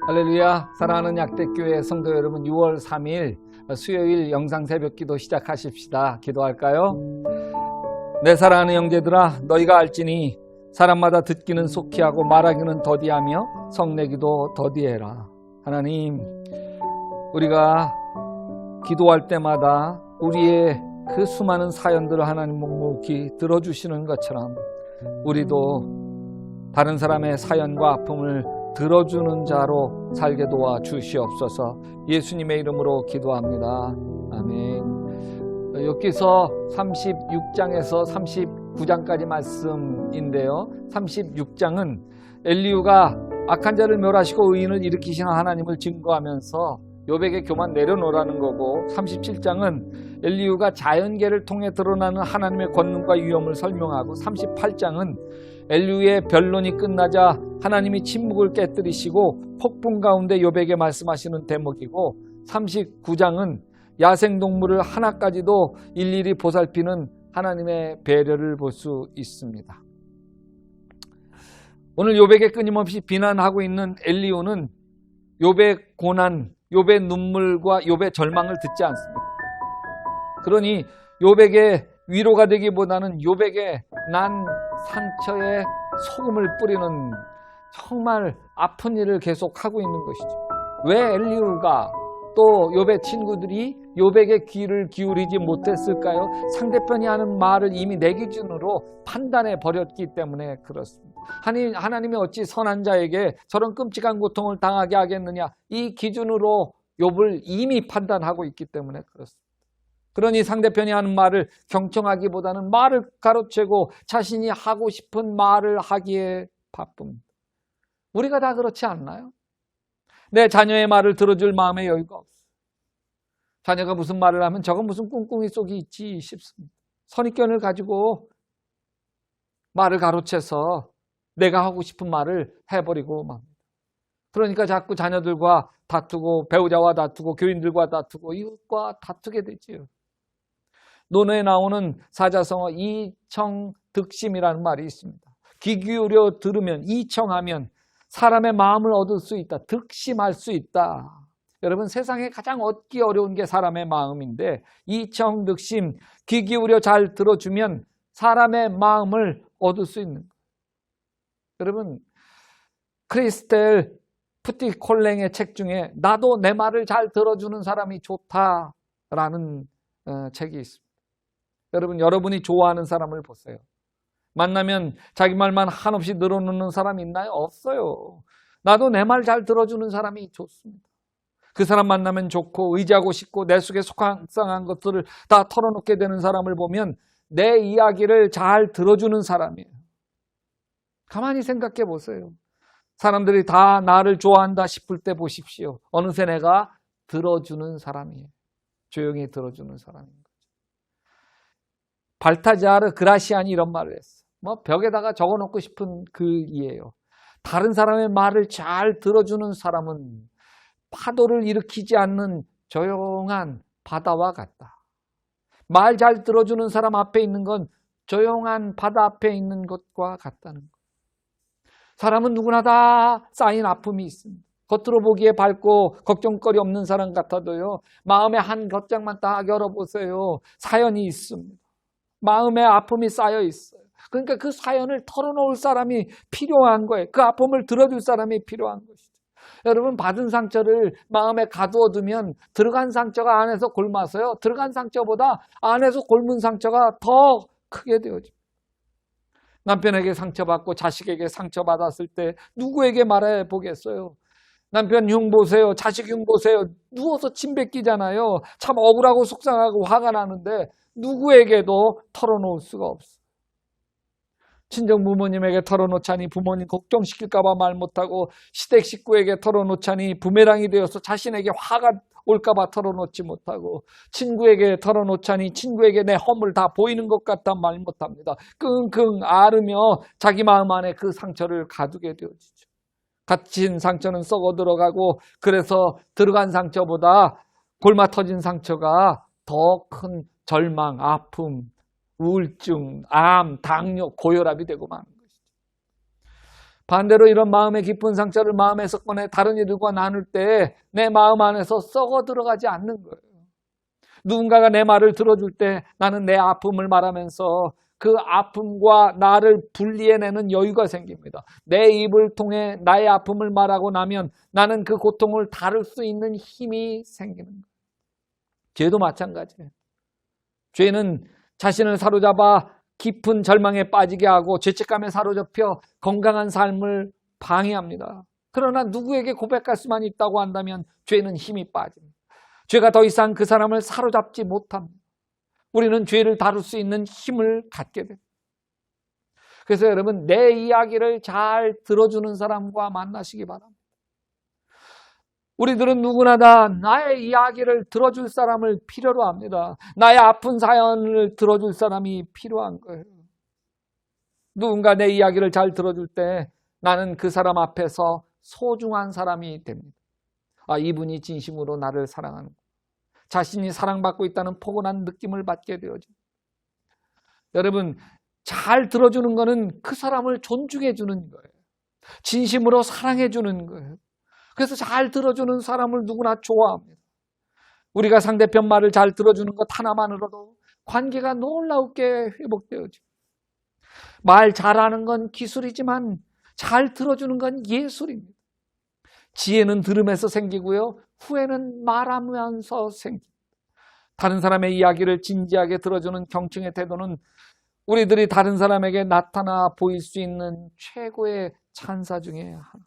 할렐루야. 사랑하는 약대교회 성도 여러분, 6월 3일 수요일 영상 새벽기도 시작하십시다. 기도할까요? 내 사랑하는 형제들아, 너희가 알지니 사람마다 듣기는 속히 하고 말하기는 더디하며 성내기도 더디해라. 하나님, 우리가 기도할 때마다 우리의 그 수많은 사연들을 하나님 묵묵히 들어주시는 것처럼 우리도 다른 사람의 사연과 아픔을 들어주는 자로 살게 도와 주시옵소서. 예수님의 이름으로 기도합니다. 아멘. 욥기서 36장에서 39장까지 말씀인데요, 36장은 엘리후가 악한 자를 멸하시고 의인을 일으키시는 하나님을 증거하면서 욥에게 교만 내려놓으라는 거고, 37장은 엘리후가 자연계를 통해 드러나는 하나님의 권능과 위엄을 설명하고, 38장은 엘리후의 변론이 끝나자 하나님이 침묵을 깨뜨리시고 폭풍 가운데 욥에게 말씀하시는 대목이고, 39장은 야생동물을 하나까지도 일일이 보살피는 하나님의 배려를 볼 수 있습니다. 오늘 욥에게 끊임없이 비난하고 있는 엘리후는 욥의 고난, 욥의 눈물과 욥의 절망을 듣지 않습니다. 그러니 욥에게 위로가 되기보다는 욥에게 난 상처에 소금을 뿌리는 정말 아픈 일을 계속하고 있는 것이죠. 왜 엘리후가 또 욥의 친구들이 욥에게 귀를 기울이지 못했을까요? 상대편이 하는 말을 이미 내 기준으로 판단해 버렸기 때문에 그렇습니다. 하나님이 어찌 선한 자에게 저런 끔찍한 고통을 당하게 하겠느냐, 이 기준으로 욥을 이미 판단하고 있기 때문에 그렇습니다. 그러니 상대편이 하는 말을 경청하기보다는 말을 가로채고 자신이 하고 싶은 말을 하기에 바쁩니다. 우리가 다 그렇지 않나요? 내 자녀의 말을 들어줄 마음의 여유가 없어요. 자녀가 무슨 말을 하면 저건 무슨 꿍꿍이 속이 있지 싶습니다. 선입견을 가지고 말을 가로채서 내가 하고 싶은 말을 해버리고 맙니다. 그러니까 자꾸 자녀들과 다투고 배우자와 다투고 교인들과 다투고 이웃과 다투게 되지요. 논어에 나오는 사자성어 이청득심이라는 말이 있습니다. 귀 기울여 들으면, 이청하면 사람의 마음을 얻을 수 있다, 득심할 수 있다. 여러분, 세상에 가장 얻기 어려운 게 사람의 마음인데, 이청득심, 귀 기울여 잘 들어주면 사람의 마음을 얻을 수 있는 거예요. 여러분, 크리스텔 푸티콜랭의 책 중에 나도 내 말을 잘 들어주는 사람이 좋다라는 책이 있습니다. 여러분이 좋아하는 사람을 보세요. 만나면 자기 말만 한없이 늘어놓는 사람 있나요? 없어요. 나도 내 말 잘 들어주는 사람이 좋습니다. 그 사람 만나면 좋고 의지하고 싶고 내 속에 속상한 것들을 다 털어놓게 되는 사람을 보면 내 이야기를 잘 들어주는 사람이에요. 가만히 생각해 보세요. 사람들이 다 나를 좋아한다 싶을 때 보십시오. 어느새 내가 들어주는 사람이에요. 조용히 들어주는 사람인 거죠. 발타자르 그라시안이 이런 말을 했어요. 벽에다가 적어놓고 싶은 글이에요. 다른 사람의 말을 잘 들어주는 사람은 파도를 일으키지 않는 조용한 바다와 같다. 말 잘 들어주는 사람 앞에 있는 건 조용한 바다 앞에 있는 것과 같다는 것. 사람은 누구나 다 쌓인 아픔이 있습니다. 겉으로 보기에 밝고 걱정거리 없는 사람 같아도요, 마음의 한 겉장만 딱 열어보세요. 사연이 있습니다. 마음에 아픔이 쌓여 있어요. 그러니까 그 사연을 털어놓을 사람이 필요한 거예요. 그 아픔을 들어줄 사람이 필요한 것이죠. 여러분, 받은 상처를 마음에 가두어두면 들어간 상처가 안에서 골마서요, 들어간 상처보다 안에서 골문 상처가 더 크게 되어집니다. 남편에게 상처받고 자식에게 상처받았을 때 누구에게 말해 보겠어요? 남편 흉 보세요, 자식 흉 보세요. 누워서 침 뱉기잖아요. 참 억울하고 속상하고 화가 나는데 누구에게도 털어놓을 수가 없어요. 친정 부모님에게 털어놓자니 부모님 걱정시킬까 봐 말 못하고, 시댁 식구에게 털어놓자니 부메랑이 되어서 자신에게 화가 올까 봐 털어놓지 못하고, 친구에게 털어놓자니 친구에게 내 허물 다 보이는 것 같아 말 못합니다. 끙끙 앓으며 자기 마음 안에 그 상처를 가두게 되어지죠. 갇힌 상처는 썩어 들어가고, 그래서 들어간 상처보다 골마 터진 상처가 더 큰 절망, 아픔, 우울증, 암, 당뇨, 고혈압이 되고 마는 것이죠. 반대로 이런 마음의 깊은 상처를 마음에서 꺼내 다른 이들과 나눌 때 내 마음 안에서 썩어 들어가지 않는 거예요. 누군가가 내 말을 들어줄 때 나는 내 아픔을 말하면서 그 아픔과 나를 분리해내는 여유가 생깁니다. 내 입을 통해 나의 아픔을 말하고 나면 나는 그 고통을 다룰 수 있는 힘이 생기는 거예요. 죄도 마찬가지예요. 죄는 자신을 사로잡아 깊은 절망에 빠지게 하고 죄책감에 사로잡혀 건강한 삶을 방해합니다. 그러나 누구에게 고백할 수만 있다고 한다면 죄는 힘이 빠집니다. 죄가 더 이상 그 사람을 사로잡지 못합니다. 우리는 죄를 다룰 수 있는 힘을 갖게 됩니다. 그래서 여러분, 내 이야기를 잘 들어주는 사람과 만나시기 바랍니다. 우리들은 누구나 다 나의 이야기를 들어줄 사람을 필요로 합니다. 나의 아픈 사연을 들어줄 사람이 필요한 거예요. 누군가 내 이야기를 잘 들어줄 때 나는 그 사람 앞에서 소중한 사람이 됩니다. 아, 이분이 진심으로 나를 사랑하는, 자신이 사랑받고 있다는 포근한 느낌을 받게 되어집니다. 여러분, 잘 들어주는 거는 그 사람을 존중해 주는 거예요. 진심으로 사랑해 주는 거예요. 그래서 잘 들어주는 사람을 누구나 좋아합니다. 우리가 상대편 말을 잘 들어주는 것 하나만으로도 관계가 놀라우게 회복되어집니다. 말 잘하는 건 기술이지만 잘 들어주는 건 예술입니다. 지혜는 들음에서 생기고요, 후회는 말하면서 생깁니다. 다른 사람의 이야기를 진지하게 들어주는 경청의 태도는 우리들이 다른 사람에게 나타나 보일 수 있는 최고의 찬사 중에 하나.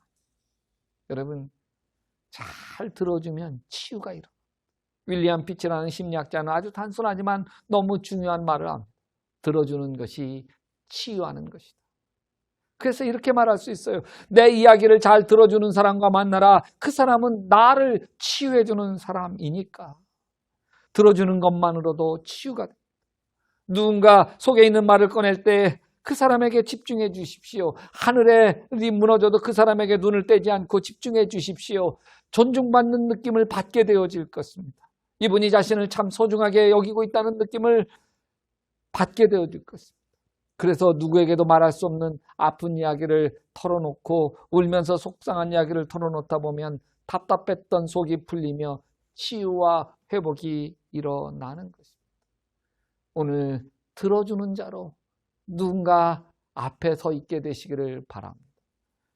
여러분, 잘 들어주면 치유가 일어납니다. 윌리엄 피치라는 심리학자는 아주 단순하지만 너무 중요한 말을 합니다. 들어주는 것이 치유하는 것이다. 그래서 이렇게 말할 수 있어요. 내 이야기를 잘 들어주는 사람과 만나라. 그 사람은 나를 치유해주는 사람이니까. 들어주는 것만으로도 치유가 됩니다. 누군가 속에 있는 말을 꺼낼 때 그 사람에게 집중해 주십시오. 하늘이 무너져도 그 사람에게 눈을 떼지 않고 집중해 주십시오. 존중받는 느낌을 받게 되어질 것입니다. 이분이 자신을 참 소중하게 여기고 있다는 느낌을 받게 되어질 것입니다. 그래서 누구에게도 말할 수 없는 아픈 이야기를 털어놓고 울면서 속상한 이야기를 털어놓다 보면 답답했던 속이 풀리며 치유와 회복이 일어나는 것입니다. 오늘 들어주는 자로 누군가 앞에 서 있게 되시기를 바랍니다.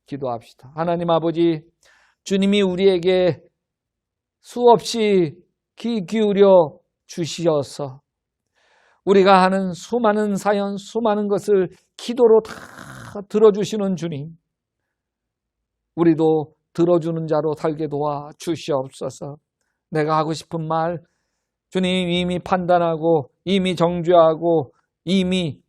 기도합시다. 하나님 아버지, 주님이 우리에게 수없이 귀 기울여 주시어서 우리가 하는 수많은 사연, 수많은 것을 기도로 다 들어주시는 주님, 우리도 들어주는 자로 살게 도와 주시옵소서. 내가 하고 싶은 말, 주님 이미 판단하고 이미 정죄하고 이미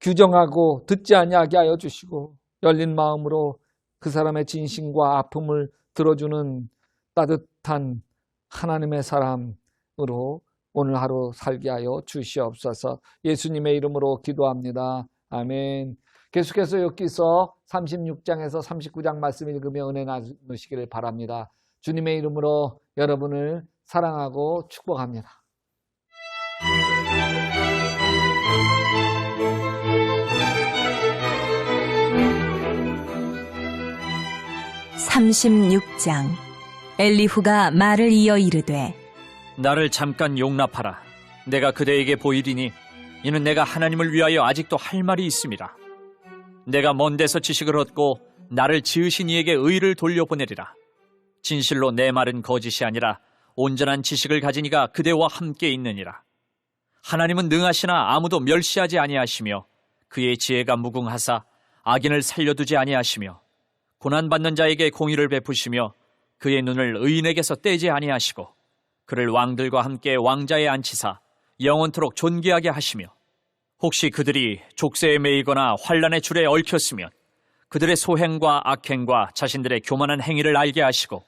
규정하고 듣지 아니하게 하여 주시고 열린 마음으로 그 사람의 진심과 아픔을 들어주는 따뜻한 하나님의 사람으로 오늘 하루 살게 하여 주시옵소서. 예수님의 이름으로 기도합니다. 아멘. 계속해서 여기서 36장에서 39장 말씀 읽으며 은혜 나누시기를 바랍니다. 주님의 이름으로 여러분을 사랑하고 축복합니다. 36장. 엘리후가 말을 이어 이르되 나를 잠깐 용납하라. 내가 그대에게 보이리니 이는 내가 하나님을 위하여 아직도 할 말이 있음이라. 내가 먼 데서 지식을 얻고 나를 지으신 이에게 의를 돌려보내리라. 진실로 내 말은 거짓이 아니라 온전한 지식을 가진 이가 그대와 함께 있느니라. 하나님은 능하시나 아무도 멸시하지 아니하시며 그의 지혜가 무궁하사 악인을 살려두지 아니하시며 고난받는 자에게 공의를 베푸시며 그의 눈을 의인에게서 떼지 아니하시고 그를 왕들과 함께 왕자에 앉히사 영원토록 존귀하게 하시며 혹시 그들이 족쇄에 매이거나 환난의 줄에 얽혔으면 그들의 소행과 악행과 자신들의 교만한 행위를 알게 하시고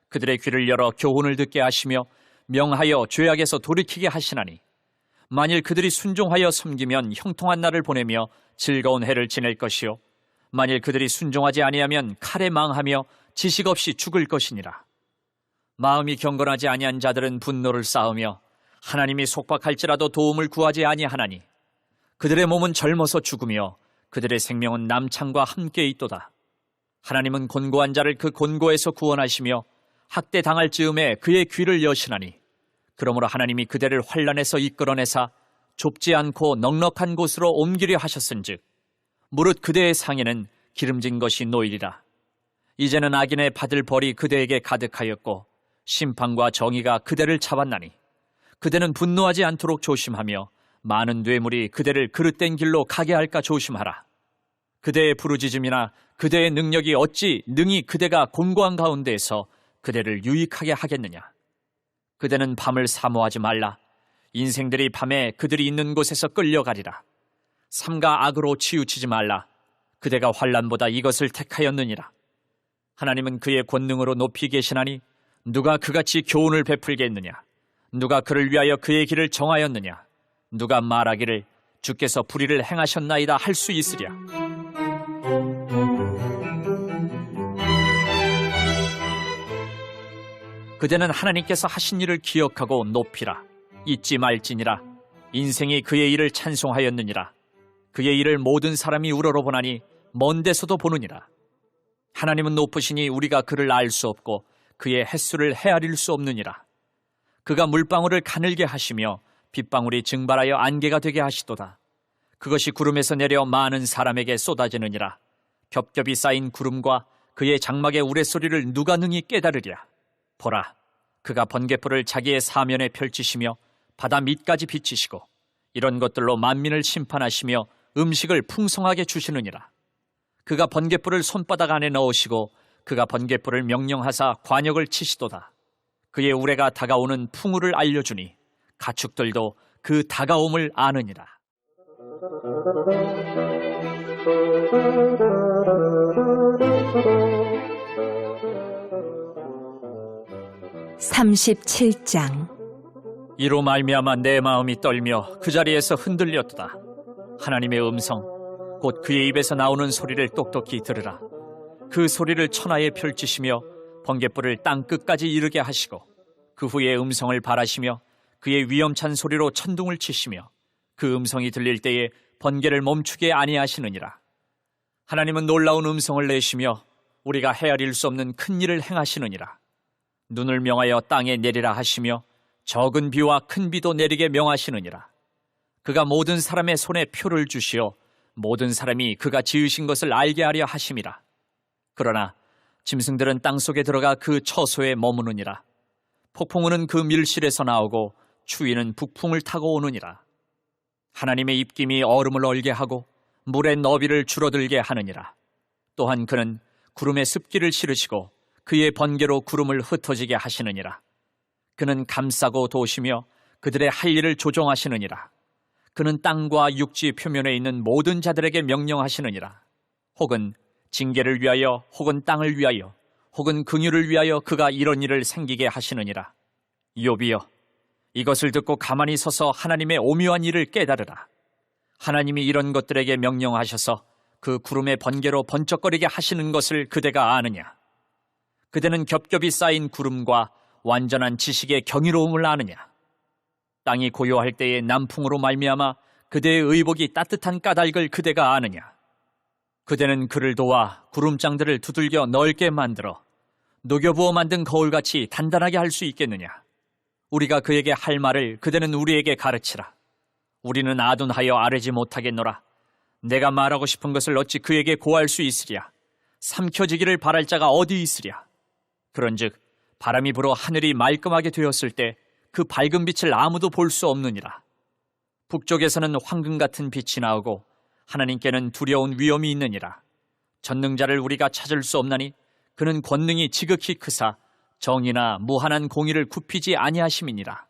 그들의 귀를 열어 교훈을 듣게 하시며 명하여 죄악에서 돌이키게 하시나니 만일 그들이 순종하여 섬기면 형통한 날을 보내며 즐거운 해를 지낼 것이요 만일 그들이 순종하지 아니하면 칼에 망하며 지식 없이 죽을 것이니라. 마음이 경건하지 아니한 자들은 분노를 쌓으며 하나님이 속박할지라도 도움을 구하지 아니하나니 그들의 몸은 젊어서 죽으며 그들의 생명은 남창과 함께 있도다. 하나님은 곤고한 자를 그 곤고에서 구원하시며 학대당할 즈음에 그의 귀를 여시나니 그러므로 하나님이 그대를 환난에서 이끌어내사 좁지 않고 넉넉한 곳으로 옮기려 하셨은즉 무릇 그대의 상에는 기름진 것이 놓이리라. 이제는 악인의 받을 벌이 그대에게 가득하였고 심판과 정의가 그대를 잡았나니 그대는 분노하지 않도록 조심하며 많은 뇌물이 그대를 그릇된 길로 가게 할까 조심하라. 그대의 부르짖음이나 그대의 능력이 어찌 능히 그대가 곤고한 가운데에서 그대를 유익하게 하겠느냐. 그대는 밤을 사모하지 말라. 인생들이 밤에 그들이 있는 곳에서 끌려가리라. 삼가 악으로 치우치지 말라. 그대가 환난보다 이것을 택하였느니라. 하나님은 그의 권능으로 높이 계시나니 누가 그같이 교훈을 베풀겠느냐. 누가 그를 위하여 그의 길을 정하였느냐. 누가 말하기를 주께서 불의를 행하셨나이다 할 수 있으랴. 그대는 하나님께서 하신 일을 기억하고 높이라. 잊지 말지니라. 인생이 그의 일을 찬송하였느니라. 그의 일을 모든 사람이 우러러보나니 먼 데서도 보느니라. 하나님은 높으시니 우리가 그를 알 수 없고 그의 햇수를 헤아릴 수 없느니라. 그가 물방울을 가늘게 하시며 빗방울이 증발하여 안개가 되게 하시도다. 그것이 구름에서 내려 많은 사람에게 쏟아지느니라. 겹겹이 쌓인 구름과 그의 장막의 우레소리를 누가 능히 깨달으랴. 보라, 그가 번갯불을 자기의 사면에 펼치시며 바다 밑까지 비치시고 이런 것들로 만민을 심판하시며 음식을 풍성하게 주시느니라. 그가 번갯불을 손바닥 안에 넣으시고 그가 번갯불을 명령하사 관역을 치시도다. 그의 우레가 다가오는 풍우를 알려주니 가축들도 그 다가옴을 아느니라. (37장) 이로 말미암아 내 마음이 떨며 그 자리에서 흔들렸도다. 하나님의 음성 곧 그의 입에서 나오는 소리를 똑똑히 들으라. 그 소리를 천하에 펼치시며 번갯불을 땅 끝까지 이르게 하시고 그 후에 음성을 발하시며 그의 위엄찬 소리로 천둥을 치시며 그 음성이 들릴 때에 번개를 멈추게 아니하시느니라. 하나님은 놀라운 음성을 내시며 우리가 헤아릴 수 없는 큰 일을 행하시느니라. 눈을 명하여 땅에 내리라 하시며 적은 비와 큰 비도 내리게 명하시느니라. 그가 모든 사람의 손에 표를 주시어 모든 사람이 그가 지으신 것을 알게 하려 하심이라. 그러나 짐승들은 땅속에 들어가 그 처소에 머무느니라. 폭풍우는 그 밀실에서 나오고 추위는 북풍을 타고 오느니라. 하나님의 입김이 얼음을 얼게 하고 물의 너비를 줄어들게 하느니라. 또한 그는 구름에 습기를 실으시고 그의 번개로 구름을 흩어지게 하시느니라. 그는 감싸고 도시며 그들의 할 일을 조종하시느니라. 그는 땅과 육지 표면에 있는 모든 자들에게 명령하시느니라. 혹은 징계를 위하여 혹은 땅을 위하여 혹은 긍휼을 위하여 그가 이런 일을 생기게 하시느니라. 욥이여, 이것을 듣고 가만히 서서 하나님의 오묘한 일을 깨달으라. 하나님이 이런 것들에게 명령하셔서 그 구름의 번개로 번쩍거리게 하시는 것을 그대가 아느냐? 그대는 겹겹이 쌓인 구름과 완전한 지식의 경이로움을 아느냐? 땅이 고요할 때에 남풍으로 말미암아 그대의 의복이 따뜻한 까닭을 그대가 아느냐? 그대는 그를 도와 구름장들을 두들겨 넓게 만들어 녹여부어 만든 거울같이 단단하게 할 수 있겠느냐? 우리가 그에게 할 말을 그대는 우리에게 가르치라. 우리는 아둔하여 아뢰지 못하겠노라. 내가 말하고 싶은 것을 어찌 그에게 고할 수 있으랴? 삼켜지기를 바랄 자가 어디 있으랴? 그런즉 바람이 불어 하늘이 말끔하게 되었을 때 그 밝은 빛을 아무도 볼 수 없느니라. 북쪽에서는 황금 같은 빛이 나오고 하나님께는 두려운 위엄이 있느니라. 전능자를 우리가 찾을 수 없나니 그는 권능이 지극히 크사 정의나 무한한 공의를 굽히지 아니하심이니라.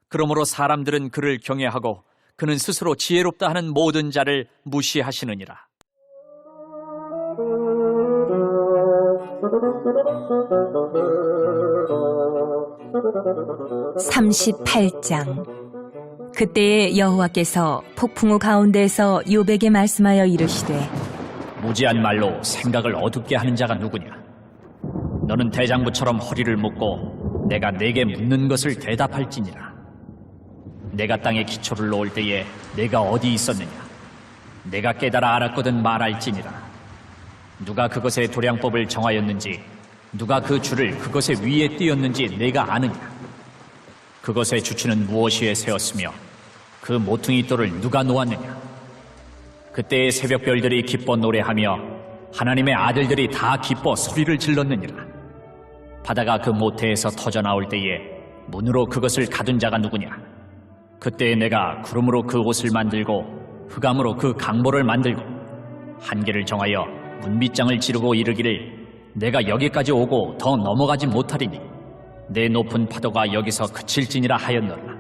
그러므로 사람들은 그를 경외하고 그는 스스로 지혜롭다 하는 모든 자를 무시하시느니라. (38장) 그때에 여호와께서 폭풍우 가운데에서 욥에게 말씀하여 이르시되 무지한 말로 생각을 어둡게 하는 자가 누구냐? 너는 대장부처럼 허리를 묶고 내가 네게 묻는 것을 대답할지니라. 내가 땅에 기초를 놓을 때에 내가 어디 있었느냐? 내가 깨달아 알았거든 말할지니라. 누가 그것의 도량법을 정하였는지, 누가 그 줄을 그것의 위에 띄었는지 내가 아느냐. 그것의 주치는 무엇이에 세웠으며 그 모퉁이 돌을 누가 놓았느냐. 그때의 새벽별들이 기뻐 노래하며 하나님의 아들들이 다 기뻐 소리를 질렀느니라. 바다가 그 모태에서 터져 나올 때에 문으로 그것을 가둔 자가 누구냐. 그때에 내가 구름으로 그 옷을 만들고 흑암으로 그 강보를 만들고 한계를 정하여 문빗장을 지르고 이르기를 내가 여기까지 오고 더 넘어가지 못하리니 내 높은 파도가 여기서 그칠지니라 하였노라.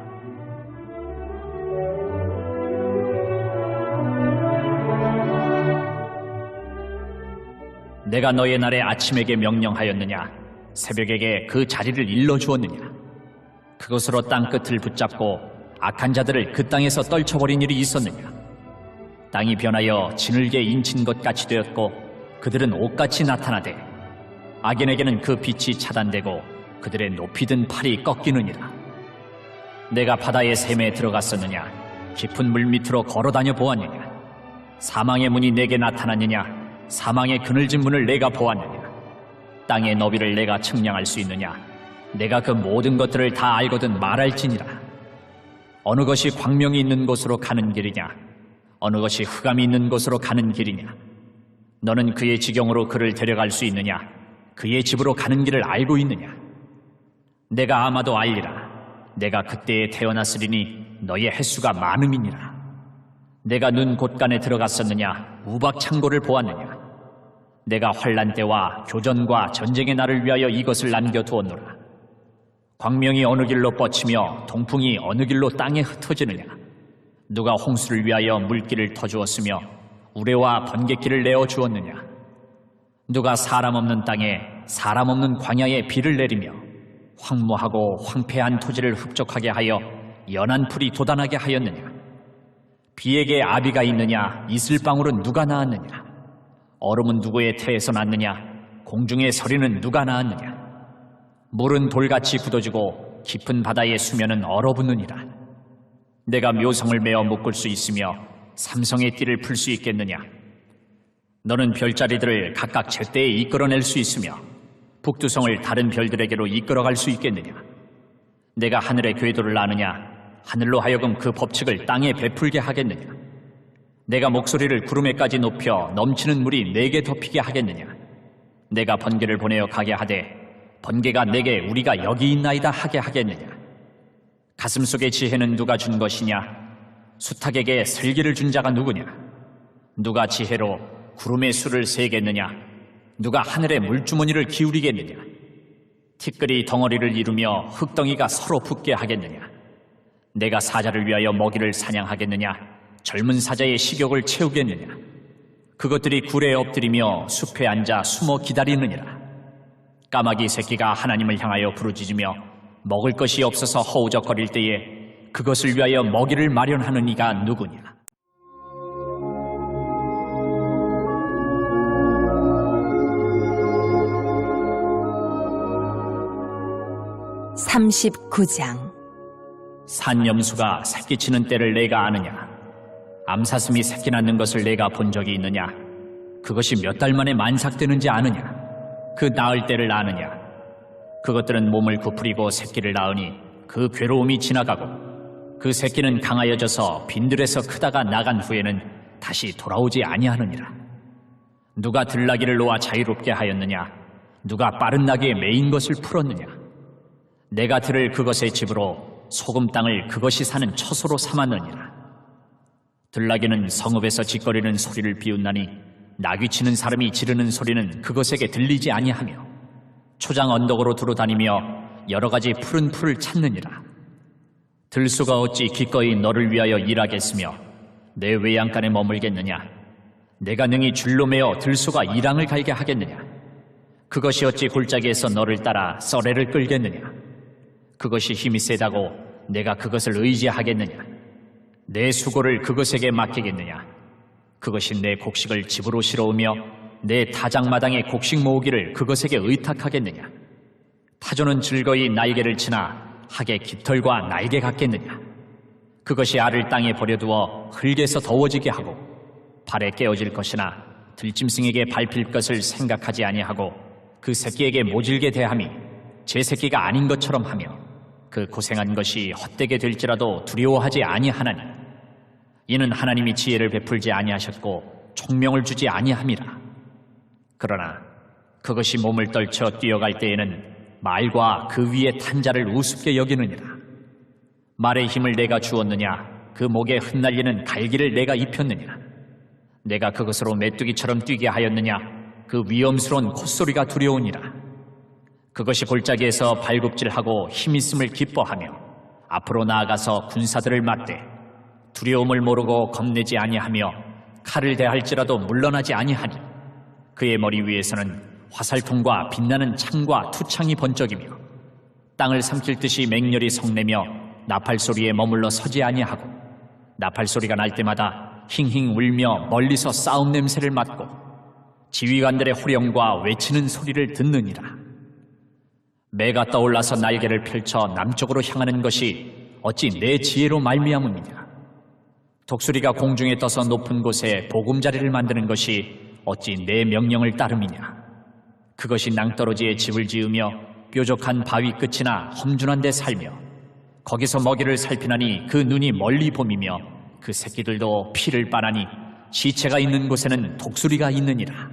내가 너의 날에 아침에게 명령하였느냐, 새벽에게 그 자리를 일러주었느냐. 그것으로 땅끝을 붙잡고 악한 자들을 그 땅에서 떨쳐버린 일이 있었느냐. 땅이 변하여 진흙에 인친 것 같이 되었고 그들은 옷같이 나타나되 악인에게는 그 빛이 차단되고 그들의 높이 든 팔이 꺾이느니라. 내가 바다의 샘에 들어갔었느냐, 깊은 물 밑으로 걸어다녀 보았느냐. 사망의 문이 내게 나타났느냐, 사망의 그늘진 문을 내가 보았느냐. 땅의 너비를 내가 측량할 수 있느냐. 내가 그 모든 것들을 다 알거든 말할지니라. 어느 것이 광명이 있는 곳으로 가는 길이냐, 어느 것이 흑암이 있는 곳으로 가는 길이냐. 너는 그의 지경으로 그를 데려갈 수 있느냐, 그의 집으로 가는 길을 알고 있느냐. 내가 아마도 알리라. 내가 그때에 태어났으리니 너의 횟수가 많음이니라. 내가 눈 곳간에 들어갔었느냐, 우박 창고를 보았느냐. 내가 환난 때와 교전과 전쟁의 날을 위하여 이것을 남겨두었노라. 광명이 어느 길로 뻗치며 동풍이 어느 길로 땅에 흩어지느냐. 누가 홍수를 위하여 물길을 터주었으며 우레와 번갯길을 내어주었느냐. 누가 사람 없는 땅에 사람 없는 광야에 비를 내리며 황무하고 황폐한 토지를 흡족하게 하여 연한 풀이 돋아나게 하였느냐. 비에게 아비가 있느냐, 이슬방울은 누가 낳았느냐. 얼음은 누구의 태에서 났느냐, 공중의 서리는 누가 낳았느냐. 물은 돌같이 굳어지고 깊은 바다의 수면은 얼어붙느니라. 내가 묘성을 메어 묶을 수 있으며 삼성의 띠를 풀 수 있겠느냐. 너는 별자리들을 각각 제때에 이끌어낼 수 있으며 북두성을 다른 별들에게로 이끌어갈 수 있겠느냐. 내가 하늘의 궤도를 아느냐, 하늘로 하여금 그 법칙을 땅에 베풀게 하겠느냐. 내가 목소리를 구름에까지 높여 넘치는 물이 내게 덮이게 하겠느냐. 내가 번개를 보내어 가게 하되 번개가 내게 우리가 여기 있나이다 하게 하겠느냐. 가슴속의 지혜는 누가 준 것이냐. 수탉에게 슬기를 준 자가 누구냐. 누가 지혜로 구름의 수를 세겠느냐. 누가 하늘의 물주머니를 기울이겠느냐. 티끌이 덩어리를 이루며 흙덩이가 서로 붙게 하겠느냐. 내가 사자를 위하여 먹이를 사냥하겠느냐. 젊은 사자의 식욕을 채우겠느냐. 그것들이 굴에 엎드리며 숲에 앉아 숨어 기다리느니라. 까마귀 새끼가 하나님을 향하여 부르짖으며 먹을 것이 없어서 허우적거릴 때에 그것을 위하여 먹이를 마련하는 이가 누구냐. (39장) 산염수가 새끼치는 때를 내가 아느냐. 암사슴이 새끼 낳는 것을 내가 본 적이 있느냐. 그것이 몇 달 만에 만삭되는지 아느냐. 그 낳을 때를 아느냐. 그것들은 몸을 구부리고 새끼를 낳으니 그 괴로움이 지나가고 그 새끼는 강하여져서 빈들에서 크다가 나간 후에는 다시 돌아오지 아니하느니라. 누가 들나귀를 놓아 자유롭게 하였느냐. 누가 빠른 나귀에 매인 것을 풀었느냐. 내가 들을 그것의 집으로 소금 땅을 그것이 사는 처소로 삼았느니라. 들나귀는 성읍에서 짓거리는 소리를 비웃나니 나귀치는 사람이 지르는 소리는 그것에게 들리지 아니하며 초장 언덕으로 두루다니며 여러 가지 푸른 풀을 찾느니라. 들소가 어찌 기꺼이 너를 위하여 일하겠으며 내 외양간에 머물겠느냐. 내가 능히 줄로 매어 들소가 이랑을 갈게 하겠느냐. 그것이 어찌 골짜기에서 너를 따라 썰애를 끌겠느냐. 그것이 힘이 세다고 내가 그것을 의지하겠느냐. 내 수고를 그것에게 맡기겠느냐. 그것이 내 곡식을 집으로 실어오며 내 타작마당의 곡식 모으기를 그것에게 의탁하겠느냐. 타조는 즐거이 날개를 치나 학의 깃털과 날개 같겠느냐. 그것이 알을 땅에 버려두어 흙에서 더워지게 하고 발에 깨어질 것이나 들짐승에게 밟힐 것을 생각하지 아니하고 그 새끼에게 모질게 대함이 제 새끼가 아닌 것처럼 하며 그 고생한 것이 헛되게 될지라도 두려워하지 아니하나니 이는 하나님이 지혜를 베풀지 아니하셨고 총명을 주지 아니함이라. 그러나 그것이 몸을 떨쳐 뛰어갈 때에는 말과 그 위에 탄 자를 우습게 여기느니라. 말의 힘을 내가 주었느냐, 그 목에 흩날리는 갈기를 내가 입혔느냐, 내가 그것으로 메뚜기처럼 뛰게 하였느냐, 그 위험스러운 콧소리가 두려우니라. 그것이 골짜기에서 발굽질하고 힘있음을 기뻐하며 앞으로 나아가서 군사들을 맞대 두려움을 모르고 겁내지 아니하며 칼을 대할지라도 물러나지 아니하니 그의 머리 위에서는 화살통과 빛나는 창과 투창이 번쩍이며 땅을 삼킬 듯이 맹렬히 성내며 나팔 소리에 머물러 서지 아니하고 나팔 소리가 날 때마다 힝힝 울며 멀리서 싸움 냄새를 맡고 지휘관들의 호령과 외치는 소리를 듣느니라. 매가 떠올라서 날개를 펼쳐 남쪽으로 향하는 것이 어찌 내 지혜로 말미암음이냐. 독수리가 공중에 떠서 높은 곳에 보금자리를 만드는 것이 어찌 내 명령을 따름이냐. 그것이 낭떠러지에 집을 지으며 뾰족한 바위 끝이나 험준한 데 살며 거기서 먹이를 살피나니 그 눈이 멀리 봄이며 그 새끼들도 피를 빠나니 시체가 있는 곳에는 독수리가 있느니라.